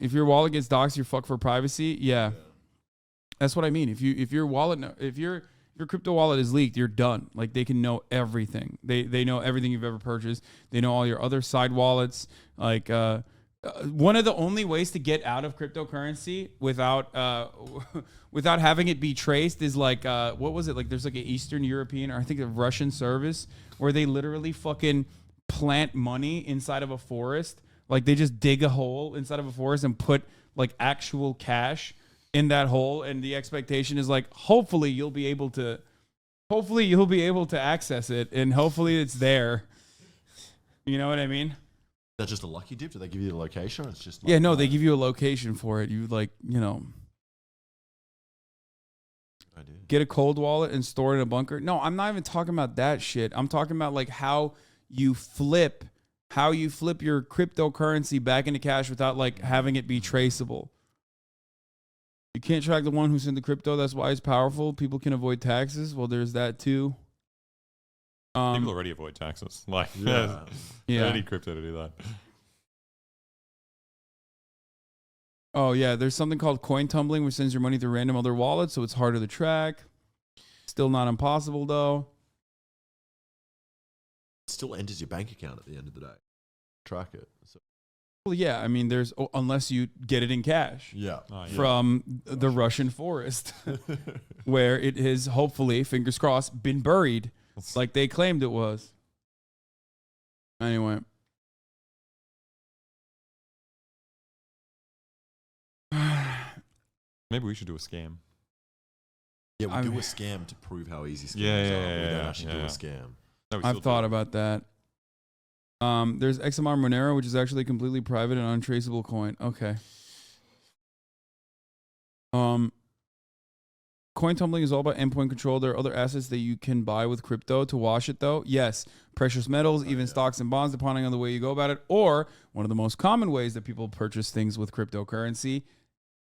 If your wallet gets doxxed, you're fucked for privacy. Yeah. That's what I mean. If your crypto wallet is leaked, you're done. Like, they can know everything. They know everything you've ever purchased. They know all your other side wallets. Like, one of the only ways to get out of cryptocurrency without having it be traced is like, what was it? Like, there's like an Eastern European, or I think a Russian service where they literally fucking plant money inside of a forest. Like, they just dig a hole inside of a forest and put like actual cash in that hole, and the expectation is like, hopefully you'll be able to access it, and hopefully it's there. You know what I mean? That's just a lucky dip. Do they give you the location? Or it's just like, yeah, no, they give you a location for it. You get a cold wallet and store it in a bunker. No, I'm not even talking about that shit. I'm talking about like how you flip your cryptocurrency back into cash without like having it be traceable. You can't track the one who sent the crypto. That's why it's powerful. People can avoid taxes. Well, there's that too. People already avoid taxes. Like, yeah. They need crypto to do that. Oh, yeah. There's something called coin tumbling, which sends your money through random other wallets, so it's harder to track. Still not impossible, though. It still enters your bank account at the end of the day. Track it. So. Well, yeah. I mean, unless you get it in cash. Yeah. From the Russian forest, where it has hopefully, fingers crossed, been buried like they claimed it was. Anyway. Maybe we should do a scam. Yeah, we do a scam to prove how easy scams are. We don't actually do a scam. No, I've thought about that. There's XMR Monero, which is actually a completely private and untraceable coin. Okay. Coin tumbling is all about endpoint control. There are other assets that you can buy with crypto to wash it, though. Yes, precious metals, even stocks and bonds, depending on the way you go about it. Or one of the most common ways that people purchase things with cryptocurrency,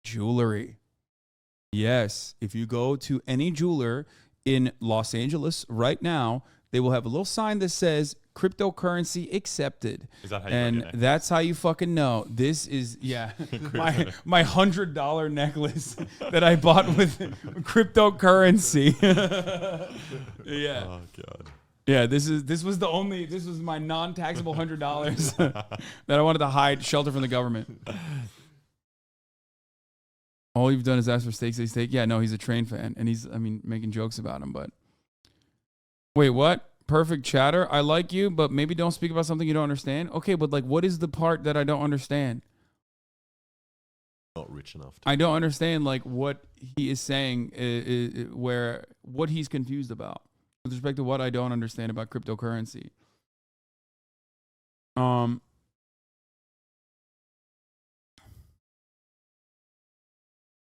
jewelry. Yes, if you go to any jeweler in Los Angeles right now, they will have a little sign that says cryptocurrency accepted. Is that how you and that's how you fucking know. This is, my $100 necklace that I bought with cryptocurrency. Yeah. Oh, God. Yeah, this was my non-taxable $100 that I wanted to hide, shelter from the government. All you've done is ask for steak. Yeah, no, he's a train fan, and he's making jokes about him, but wait, what? Perfect chatter. I like you, but maybe don't speak about something you don't understand. Okay, but like, what is the part that I don't understand? Not rich enough. I don't understand like what he is saying, what he's confused about with respect to what I don't understand about cryptocurrency.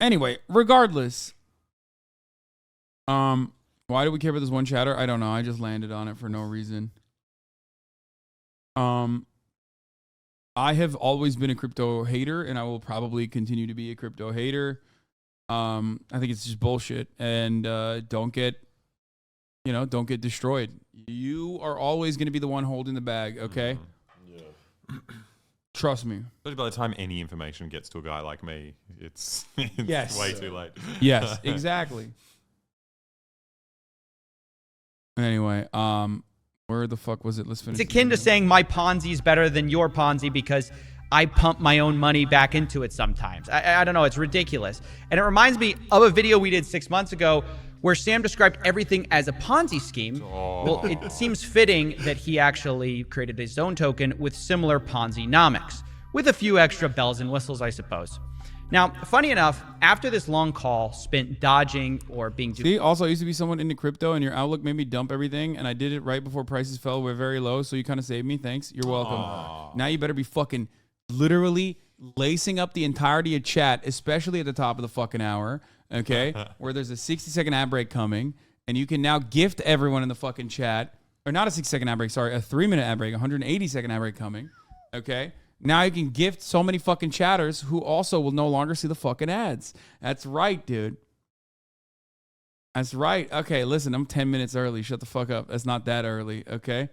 Anyway, regardless, why do we care about this one chatter? I don't know. I just landed on it for no reason. I have always been a crypto hater, and I will probably continue to be a crypto hater. I think it's just bullshit, and don't get destroyed. You are always going to be the one holding the bag, okay? Yeah. Trust me. But by the time any information gets to a guy like me, it's yes. way too late. Yes, exactly. Anyway, where the fuck was it? Let's finish. It's akin to saying my Ponzi is better than your Ponzi because I pump my own money back into it sometimes. I don't know. It's ridiculous. And it reminds me of a video we did 6 months ago where Sam described everything as a Ponzi scheme. Well, it seems fitting that he actually created his own token with similar Ponzi-nomics, with a few extra bells and whistles, I suppose. Now, funny enough, after this long call spent dodging or being... See, also I used to be someone into crypto, and your outlook made me dump everything, and I did it right before prices fell. We're very low, so you kind of saved me. Thanks. You're welcome. Now you better be fucking literally lacing up the entirety of chat, especially at the top of the fucking hour, okay, where there's a 60-second ad break coming, and you can now gift everyone in the fucking chat, or not a 60-second ad break, sorry, a 3-minute ad break, 180-second ad break coming, okay? Now you can gift so many fucking chatters who also will no longer see the fucking ads. That's right, dude. That's right. Okay, listen, I'm 10 minutes early. Shut the fuck up. That's not that early, okay?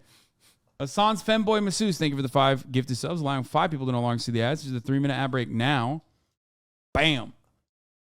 Hasan's Femboy Masseuse, thank you for the 5 gifted subs, allowing 5 people to no longer see the ads. There's a 3-minute ad break now. Bam.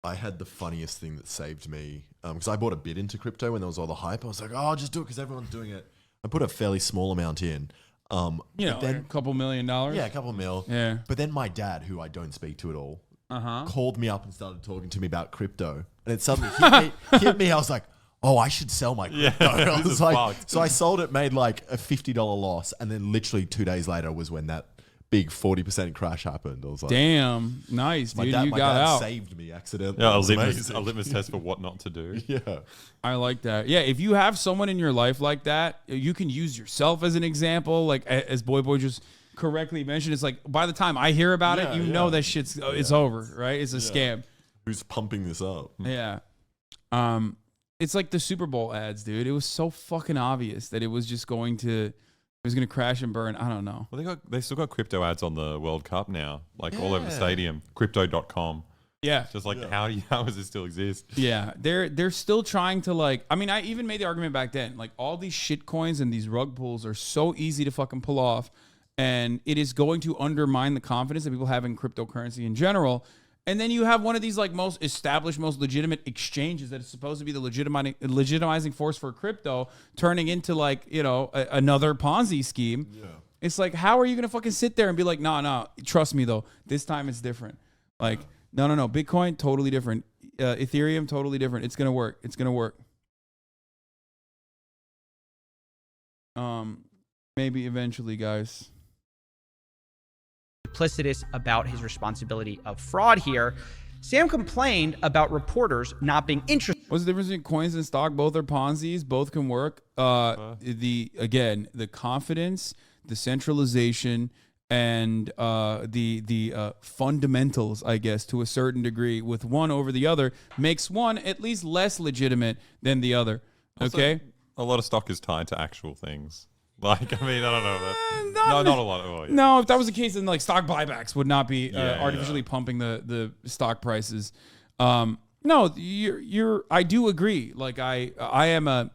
I had the funniest thing that saved me because I bought a bit into crypto when there was all the hype. I was like, oh, I'll just do it because everyone's doing it. I put a fairly small amount in. Then, a couple $1 million. Yeah, a couple mil. Yeah. But then my dad, who I don't speak to at all, called me up and started talking to me about crypto. And it suddenly hit me. I was like, oh, I should sell my crypto. I was like, so I sold it, made like a $50 loss. And then literally 2 days later was when that big 40% crash happened. I was like, damn, nice, dude. My you got dad out. Saved me accidentally. Yeah, a litmus test for what not to do. Yeah. I like that. Yeah, if you have someone in your life like that, you can use yourself as an example. Like as Boy just correctly mentioned, it's like by the time I hear about it, you know that shit's it's over, right? It's a scam. Who's pumping this up? Yeah. It's like the Super Bowl ads, dude. It was so fucking obvious that it was just going to crash and burn. I don't know. Well, they still got crypto ads on the World Cup now, like all over the stadium. Crypto.com. Yeah. Just like how does it still exist? Yeah. They're still trying to I even made the argument back then. Like all these shit coins and these rug pulls are so easy to fucking pull off. And it is going to undermine the confidence that people have in cryptocurrency in general. And then you have one of these like most established, most legitimate exchanges that is supposed to be the legitimizing force for crypto turning into like, another Ponzi scheme. Yeah. It's like, how are you going to fucking sit there and be like, no, trust me though. This time it's different. Like, no. Bitcoin, totally different. Ethereum, totally different. It's going to work. It's going to work. Maybe eventually, guys. Duplicitous about his responsibility of fraud here. Sam complained about reporters not being interested. What's the difference between coins and stock? Both are Ponzi's. Both can work. The confidence, the centralization, and the fundamentals, I guess, to a certain degree, with one over the other, makes one at least less legitimate than the other. Okay. Also, a lot of stock is tied to actual things. Like, I mean, I don't know. Not a lot. Oh, yeah. No, if that was the case, then like stock buybacks would not be artificially pumping the stock prices. No, I do agree. Like I'm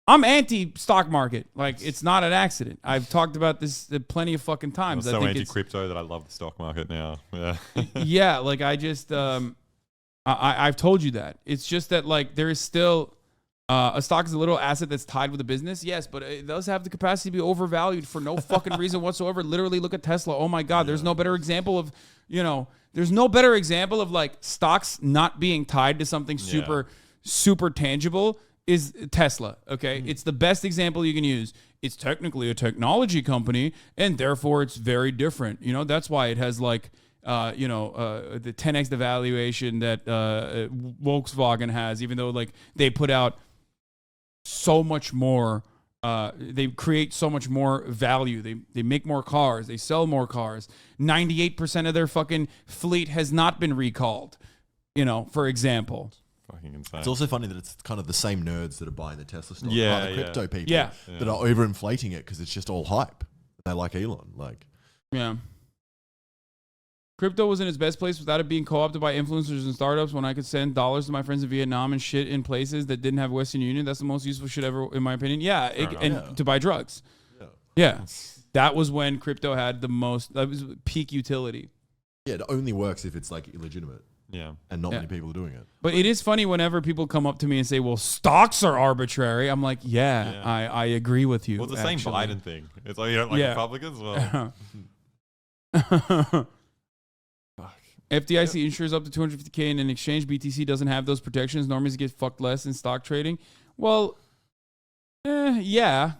anti stock market. Like it's not an accident. I've talked about this plenty of fucking times. I'm so anti crypto that I love the stock market now. Yeah. Yeah. Like I just I've told you that. It's just that like there is still. A stock is a little asset that's tied with a business, yes, but it does have the capacity to be overvalued for no fucking reason whatsoever. Literally, look at Tesla. Oh my God, there's no better example of, there's no better example of like stocks not being tied to something super tangible is Tesla. Okay, it's the best example you can use. It's technically a technology company, and therefore it's very different. That's why it has like. The 10x the valuation that Volkswagen has, even though like they put out so much more, they create so much more value. They make more cars, they sell more cars. 98% of their fucking fleet has not been recalled. for example. Fucking insane. It's also funny that it's kind of the same nerds that are buying the Tesla stock, Yeah, the crypto people Yeah. that are overinflating it because it's just all hype. They like Elon, Yeah. Crypto was in its best place without it being co-opted by influencers and startups. When I could send dollars to my friends in Vietnam and shit in places that didn't have Western Union, that's the most useful shit ever, in my opinion. Yeah, to buy drugs. Yeah. That was when crypto had the most. That was peak utility. Yeah, it only works if it's like illegitimate. Yeah. And not many people are doing it. But it is funny whenever people come up to me and say, well, stocks are arbitrary. I'm like, I agree with you. Well, it's the same Biden thing. It's like, you don't like Republicans? Well. FDIC insures up to $250K in an exchange. BTC doesn't have those protections. Normies get fucked less in stock trading. Well, yeah.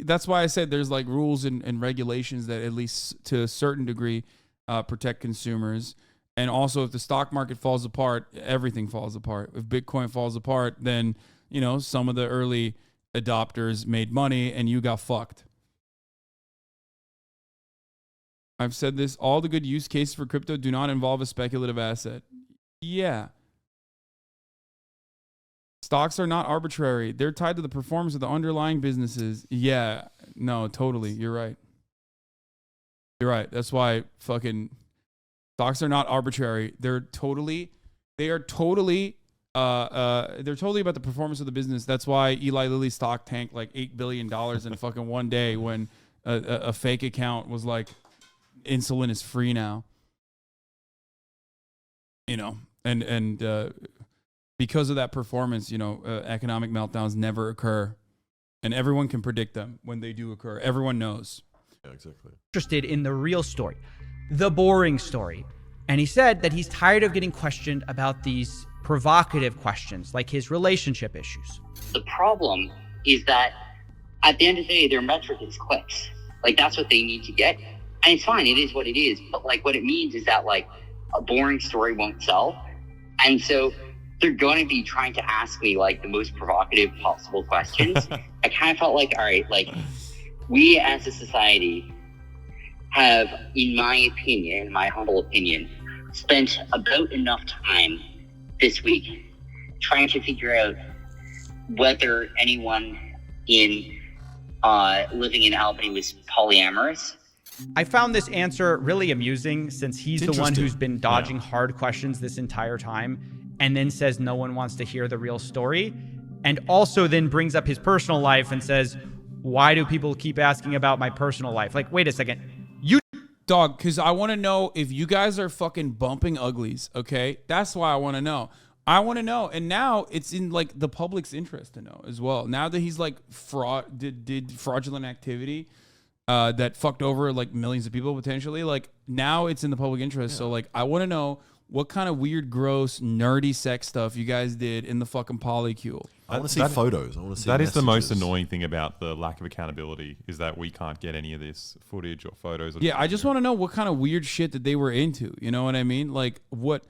That's why I said there's like rules and regulations that at least to a certain degree protect consumers. And also, if the stock market falls apart, everything falls apart. If Bitcoin falls apart, then, some of the early adopters made money and you got fucked. I've said this, all the good use cases for crypto do not involve a speculative asset. Yeah. Stocks are not arbitrary. They're tied to the performance of the underlying businesses. Yeah. No, totally. You're right. You're right. That's why fucking... Stocks are not arbitrary. They're totally about the performance of the business. That's why Eli Lilly's stock tanked like $8 billion in fucking one day when a fake account was like, insulin is free now. And because of that performance, economic meltdowns never occur. And everyone can predict them when they do occur. Everyone knows. Yeah, exactly. Interested in the real story. The boring story. And he said that he's tired of getting questioned about these provocative questions, like his relationship issues. The problem is that at the end of the day, their metric is clicks. Like, that's what they need to get. And it's fine, it is what it is. But like, what it means is that like a boring story won't sell. And so they're going to be trying to ask me like the most provocative possible questions. I kind of felt like, all right, like we as a society have, in my opinion, my humble opinion, spent about enough time this week trying to figure out whether anyone in living in Albany was polyamorous. I found this answer really amusing since he's the one who's been dodging hard questions this entire time and then says no one wants to hear the real story, and also then brings up his personal life and says, why do people keep asking about my personal life? Like, wait a second. Dog, because I want to know if you guys are fucking bumping uglies, okay? That's why I want to know. I want to know. And now it's in like the public's interest to know as well. Now that he's like did fraudulent activity that fucked over like millions of people potentially, like now it's in the public interest. Yeah. So like I want to know what kind of weird, gross, nerdy sex stuff you guys did in the fucking polycule. I want to see photos. I want to see That messages. is the most annoying thing about the lack of accountability is that we can't get any of this footage or photos. Yeah, I just want to know what kind of weird shit that they were into. You know what I mean? Like what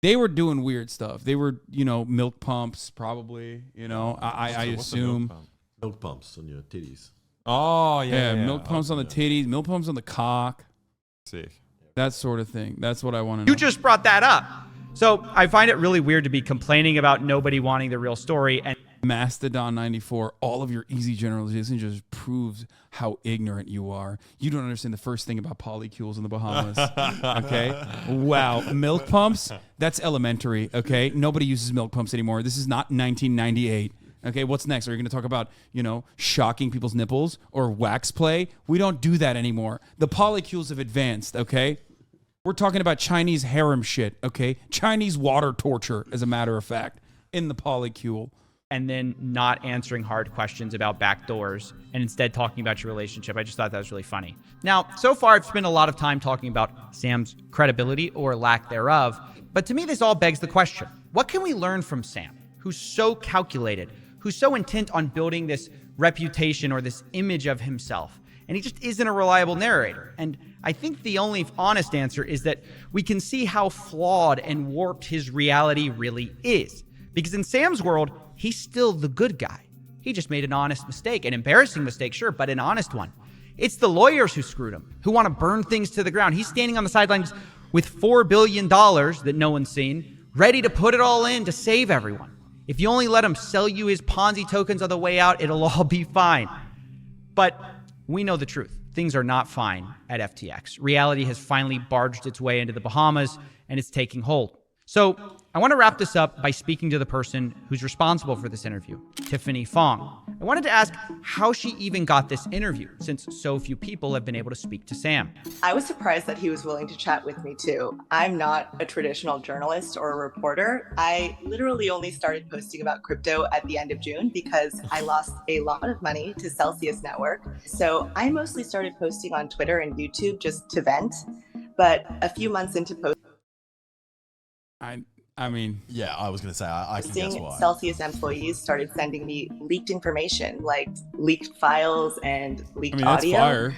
they were doing weird stuff. They were, milk pumps probably, I assume. Milk pumps on your titties. Oh, yeah. Milk pumps on the titties, milk pumps on the cock. Sick. That sort of thing. That's what I want to know. You just brought that up. So I find it really weird to be complaining about nobody wanting the real story. And Mastodon 94, all of your easy generalization just proves how ignorant you are. You don't understand the first thing about polycules in the Bahamas. Okay? Wow. Milk pumps? That's elementary. Okay? Nobody uses milk pumps anymore. This is not 1998. Okay, what's next? Are you going to talk about, shocking people's nipples or wax play? We don't do that anymore. The polycules have advanced, okay? We're talking about Chinese harem shit, okay? Chinese water torture, as a matter of fact, in the polycule. And then not answering hard questions about backdoors and instead talking about your relationship. I just thought that was really funny. Now, so far, I've spent a lot of time talking about Sam's credibility or lack thereof. But to me, this all begs the question, what can we learn from Sam, who's so calculated, who's so intent on building this reputation or this image of himself, and he just isn't a reliable narrator? And I think the only honest answer is that we can see how flawed and warped his reality really is. Because in Sam's world, he's still the good guy. He just made an honest mistake, an embarrassing mistake, sure, but an honest one. It's the lawyers who screwed him, who want to burn things to the ground. He's standing on the sidelines with $4 billion that no one's seen, ready to put it all in to save everyone. If you only let him sell you his Ponzi tokens on the way out, it'll all be fine. But we know the truth. Things are not fine at FTX. Reality has finally barged its way into the Bahamas, and it's taking hold. So I want to wrap this up by speaking to the person who's responsible for this interview, Tiffany Fong. I wanted to ask how she even got this interview, since so few people have been able to speak to Sam. I was surprised that he was willing to chat with me too. I'm not a traditional journalist or a reporter. I literally only started posting about crypto at the end of June because I lost a lot of money to Celsius Network. So I mostly started posting on Twitter and YouTube just to vent. But a few months into posting, I mean, yeah, I was going to say, I can guess why. Celsius employees started sending me leaked information, like leaked files and leaked audio.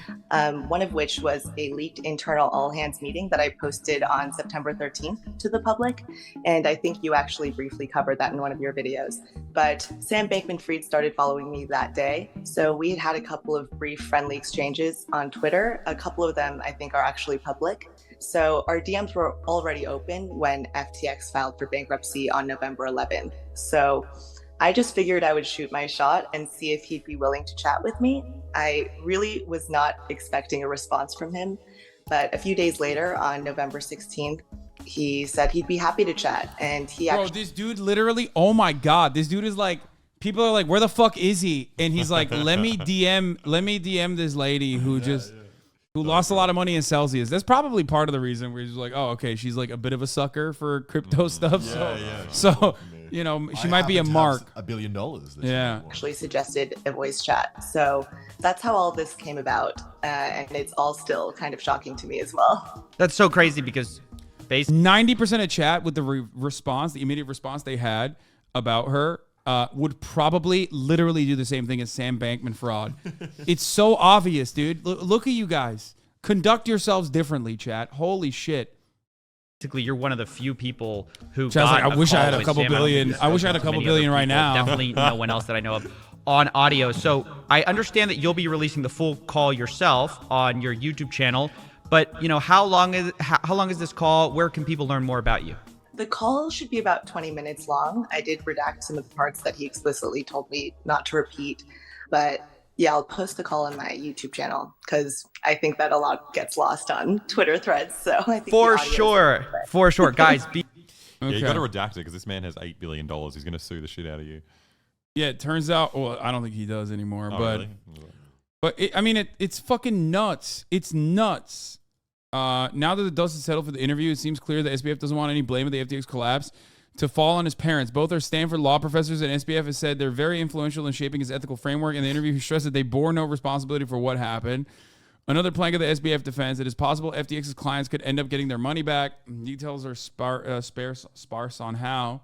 One of which was a leaked internal all-hands meeting that I posted on September 13th to the public. And I think you actually briefly covered that in one of your videos. But Sam Bankman-Fried started following me that day. So we had a couple of brief friendly exchanges on Twitter. A couple of them I think are actually public. So our DMs were already open when FTX filed for bankruptcy on November 11th. So I just figured I would shoot my shot and see if he'd be willing to chat with me. I really was not expecting a response from him, but a few days later on November 16th, he said he'd be happy to chat. And he Bro, this dude literally, oh my God, this dude is like, people are like, where the fuck is he? And he's like, let me DM this lady who who lost a lot of money in Celsius. That's probably part of the reason where he's like, oh, okay, she's like a bit of a sucker for crypto stuff. So you know, she might be a mark. $1 billion. Yeah. Actually suggested a voice chat. So that's how all this came about. And it's all still kind of shocking to me as well. That's so crazy because 90% of chat with the response, the immediate response they had about her, would probably literally do the same thing as Sam Bankman-Fried. It's so obvious, dude. Look at you guys. Conduct yourselves differently, chat. Holy shit. Basically, you're one of the few people who Chat's got like, I wish I had a with couple Sam. billion. I wish I had a couple billion right now. Definitely no one else that I know of on audio. So I understand that you'll be releasing the full call yourself on your YouTube channel. But you know, how long is this call? Where can people learn more about you? The call should be about 20 minutes long. I did redact some of the parts that he explicitly told me not to repeat. But yeah, I'll post the call on my YouTube channel because I think that a lot gets lost on Twitter threads. So I think for sure, guys. Yeah, you got to redact it because this man has $8 billion. He's going to sue the shit out of you. Yeah, it turns out. Well, I don't think he does anymore. Oh, but really? but I mean, it's fucking nuts. It's nuts. Now that the dust has settled for the interview, it seems clear that SBF doesn't want any blame of the FTX collapse to fall on his parents. Both are Stanford law professors, and SBF has said they're very influential in shaping his ethical framework. In the interview, he stressed that they bore no responsibility for what happened. Another plank of the SBF defense, it is possible FTX's clients could end up getting their money back. Details are sparse on how.